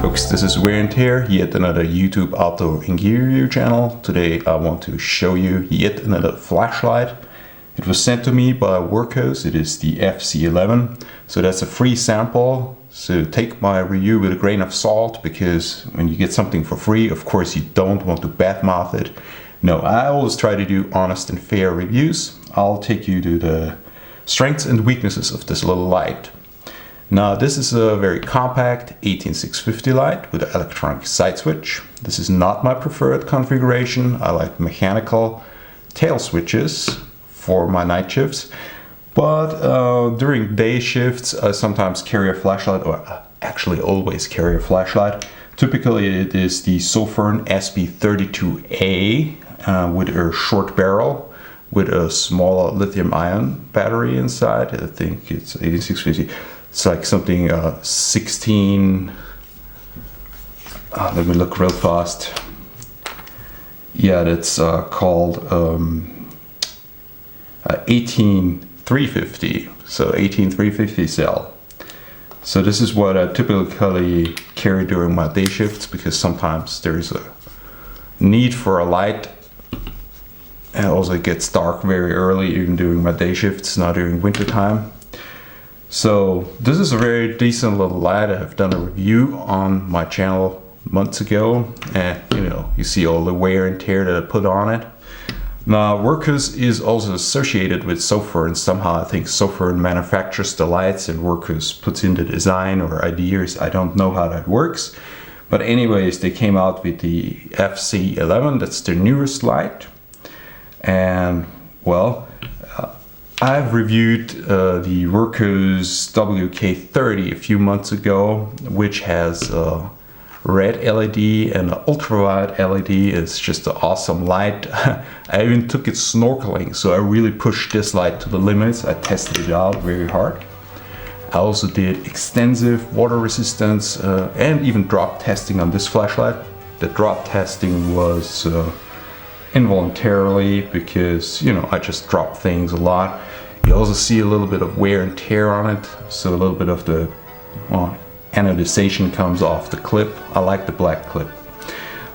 Wurkkos, this is Wear and Tear, yet another YouTube outdoor and gear review channel. Today I want to show you yet another flashlight. It was sent to me by Wurkkos. It is the FC11, so that's a free sample. So take my review with a grain of salt, because when you get something for free, of course you don't want to badmouth it. No, I always try to do honest and fair reviews. I'll take you to the strengths and weaknesses of this little light. Now this is a very compact 18650 light with an electronic side switch. This is not my preferred configuration. I like mechanical tail switches for my night shifts, but during day shifts I sometimes carry a flashlight, or actually always carry a flashlight. Typically it is the Sofern SB32A with a short barrel with a smaller lithium-ion battery inside. I think it's 18650. It's like something 16, let me look real fast. Yeah, that's called 18350, so 18350 cell. So this is what I typically carry during my day shifts, because sometimes there is a need for a light. And also it gets dark very early, even during my day shifts, not during winter time. So this is a very decent little light. I have done a review on my channel months ago, and you see all the wear and tear that I put on it. Now Wurkkos is also associated with Sofern. Somehow I think Sofern manufactures the lights and Wurkkos puts in the design or ideas. I don't know how that works, but anyways, they came out with the FC11. That's their newest light, and well, I've reviewed the Wurkkos WK30 a few months ago, which has a red LED and an ultraviolet LED. It's just an awesome light. I even took it snorkeling, so I really pushed this light to the limits. I tested it out very hard. I also did extensive water resistance and even drop testing on this flashlight. The drop testing was involuntarily, because I just drop things a lot. You also see a little bit of wear and tear on it, so a little bit of the anodization comes off the clip. I like the black clip.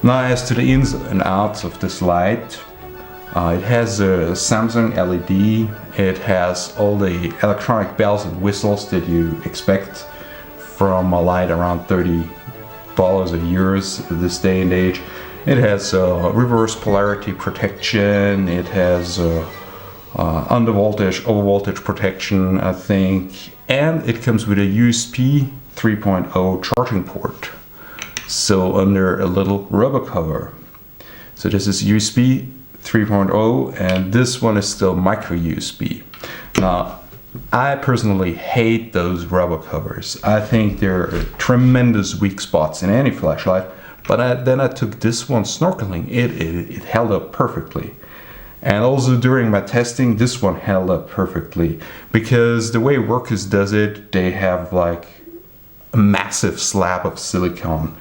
Now as to the ins and outs of this light, it has a Samsung LED. It has all the electronic bells and whistles that you expect from a light around $30 or euros this day and age. It has reverse polarity protection. It has under voltage, over voltage protection, I think, and it comes with a USB 3.0 charging port, so under a little rubber cover. So this is USB 3.0, and this one is still micro USB. Now I personally hate those rubber covers. I think they're tremendous weak spots in any flashlight, but then I took this one snorkeling. It held up perfectly. And also during my testing, this one held up perfectly, because the way Wurkkos does it, they have like a massive slab of silicone,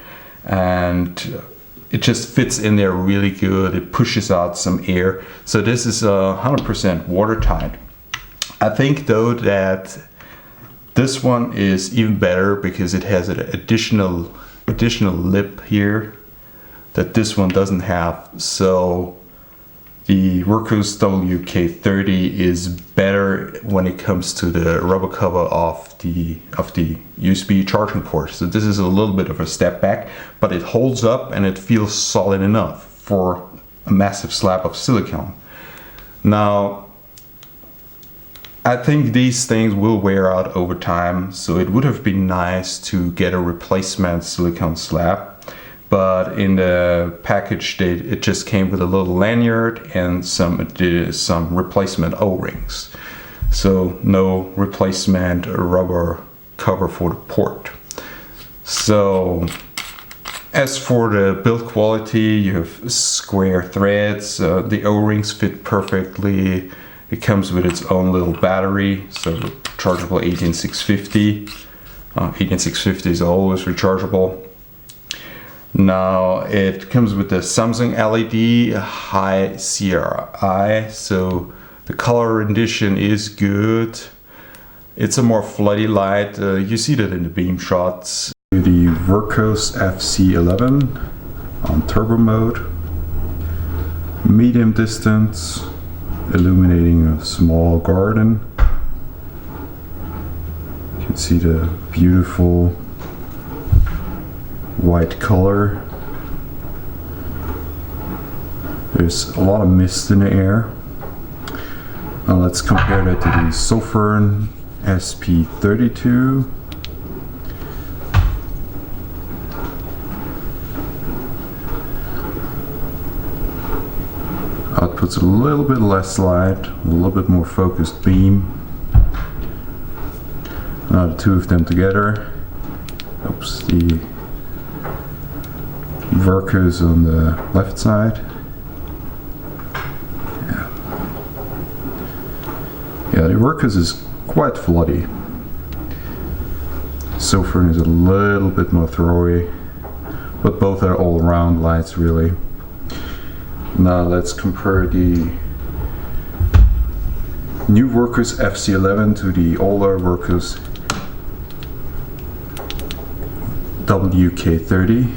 and it just fits in there really good. It pushes out some air. So this is 100% watertight. I think though that this one is even better, because it has an additional lip here that this one doesn't have. So the Wurkkos WK30 is better when it comes to the rubber cover of the USB charging port. So this is a little bit of a step back, but it holds up and it feels solid enough for a massive slab of silicone. Now, I think these things will wear out over time, so it would have been nice to get a replacement silicone slab. But in the package, it just came with a little lanyard and some replacement O-rings. So no replacement rubber cover for the port. So as for the build quality, you have square threads. The O-rings fit perfectly. It comes with its own little battery, so rechargeable 18650. 18650 is always rechargeable. Now it comes with the Samsung LED high CRI, so the color rendition is good. It's a more floody light. You see that in the beam shots. The Wurkkos FC11 on turbo mode, medium distance, illuminating a small garden. You can see the beautiful white color. There's a lot of mist in the air. Now let's compare that to the Wurkkos SP32. Outputs a little bit less light, a little bit more focused beam. Now the two of them together. Oops, the Wurkkos on the left side. Yeah, the Wurkkos is quite floody. Wurkkos is a little bit more throwy, but both are all-round lights really. Now let's compare the new Wurkkos FC11 to the older Wurkkos WK30.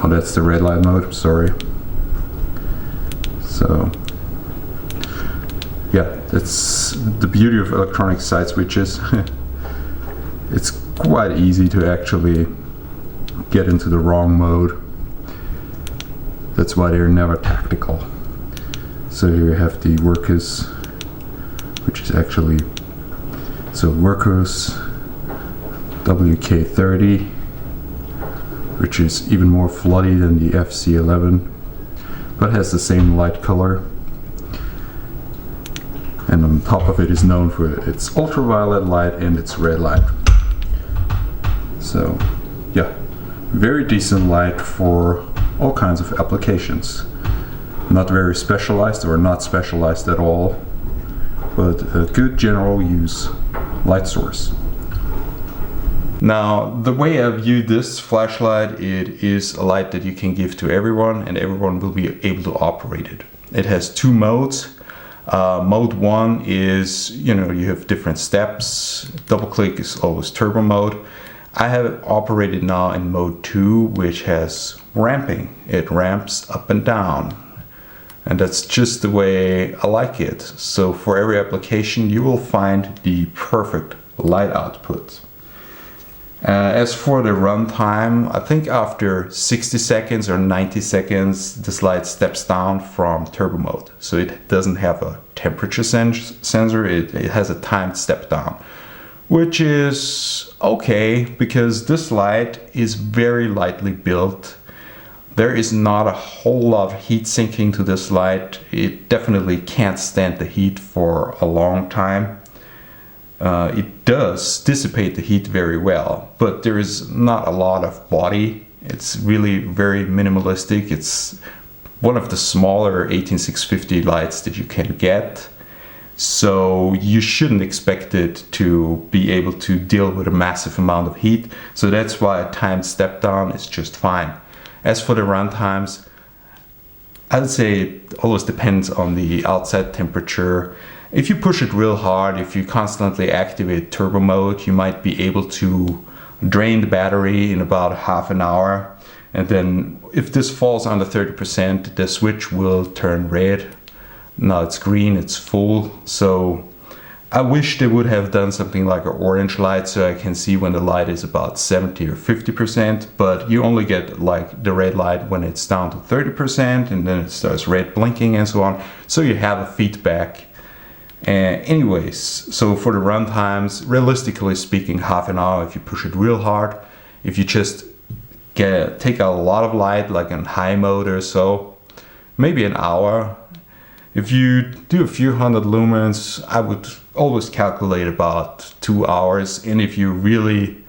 Oh, that's the red light mode, sorry. So, yeah, that's the beauty of electronic side switches. It's quite easy to actually get into the wrong mode. That's why they're never tactical. So here you have the Wurkkos, which is actually, so Wurkkos WK30, which is even more floody than the FC11, but has the same light color. And on top of it is known for its ultraviolet light and its red light. So yeah, very decent light for all kinds of applications. Not very specialized or not specialized at all, but a good general use light source. Now, the way I view this flashlight, it is a light that you can give to everyone and everyone will be able to operate it. It has two modes. Mode 1 is, you have different steps. Double click is always turbo mode. I have it operated now in mode 2, which has ramping. It ramps up and down. And that's just the way I like it. So for every application you will find the perfect light output. As for the runtime, I think after 60 seconds or 90 seconds this light steps down from turbo mode. So it doesn't have a temperature sensor, it has a timed step down. Which is okay, because this light is very lightly built. There is not a whole lot of heat sinking to this light. It definitely can't stand the heat for a long time. It does dissipate the heat very well, but there is not a lot of body. It's really very minimalistic. It's one of the smaller 18650 lights that you can get. So you shouldn't expect it to be able to deal with a massive amount of heat. So that's why a timed step down is just fine. As for the run times, I would say it always depends on the outside temperature. If you push it real hard, if you constantly activate turbo mode, you might be able to drain the battery in about half an hour. And then if this falls under 30%, the switch will turn red. Now it's green, it's full. So I wish they would have done something like an orange light so I can see when the light is about 70 or 50%, but you only get like the red light when it's down to 30% and then it starts red blinking and so on. So you have a feedback. Anyways, so for the run times, realistically speaking, half an hour if you push it real hard. If you just take a lot of light, like in high mode or so, maybe an hour. If you do a few hundred lumens, I would always calculate about 2 hours. And if you're really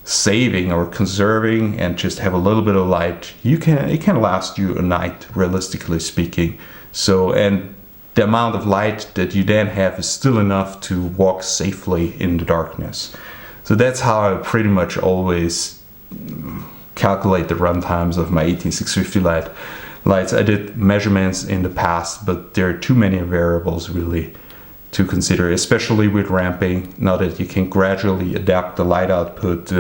saving or conserving and just have a little bit of light, it can last you a night, realistically speaking. So, and the amount of light that you then have is still enough to walk safely in the darkness. So that's how I pretty much always calculate the run times of my 18650 lights. I did measurements in the past, but there are too many variables really to consider, especially with ramping. Now that you can gradually adapt the light output,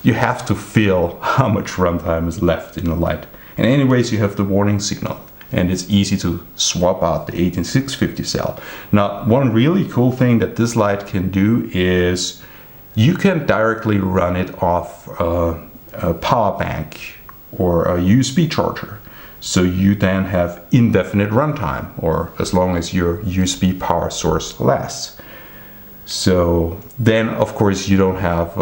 you have to feel how much runtime is left in the light. And anyways, you have the warning signal, and it's easy to swap out the 18650 cell. Now, one really cool thing that this light can do is you can directly run it off a power bank or a USB charger. So you then have indefinite runtime, or as long as your USB power source lasts. So then, of course, you don't have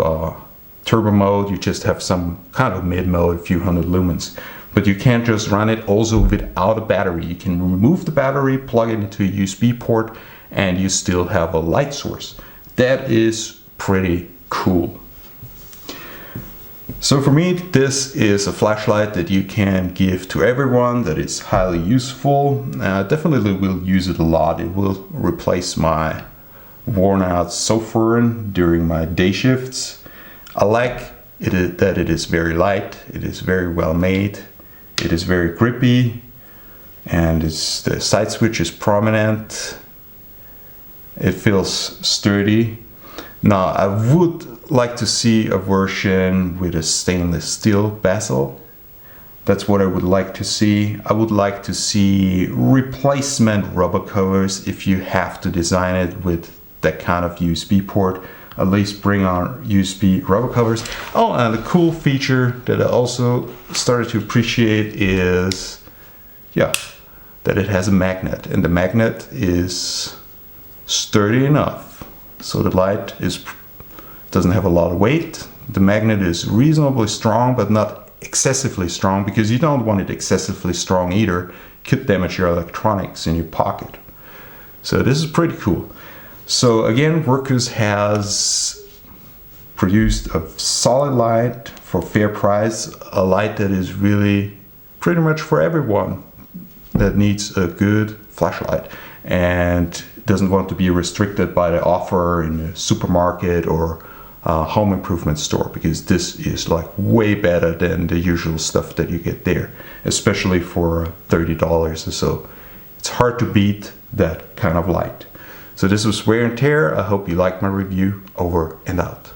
turbo mode, you just have some kind of mid mode, a few hundred lumens. But you can't just run it also without a battery. You can remove the battery, plug it into a USB port, and you still have a light source. That is pretty cool. So for me, this is a flashlight that you can give to everyone, that is highly useful. Definitely will use it a lot. It will replace my worn out Sofern during my day shifts. I like that it is very light, it is very well made, it is very grippy, and the side switch is prominent. It feels sturdy. Now, I would like to see a version with a stainless steel bezel. That's what I would like to see. I would like to see replacement rubber covers if you have to design it with that kind of USB port. At least bring on USB rubber covers. Oh, and a cool feature that I also started to appreciate is, that it has a magnet, and the magnet is sturdy enough so the light doesn't have a lot of weight. The magnet is reasonably strong, but not excessively strong, because you don't want it excessively strong either. It could damage your electronics in your pocket. So this is pretty cool. So again, Wurkkos has produced a solid light for fair price, a light that is really pretty much for everyone that needs a good flashlight and doesn't want to be restricted by the offer in a supermarket or a home improvement store, because this is like way better than the usual stuff that you get there, especially for $30 or so. It's hard to beat that kind of light. So this was Wear and Tear. I hope you liked my review. Over and out.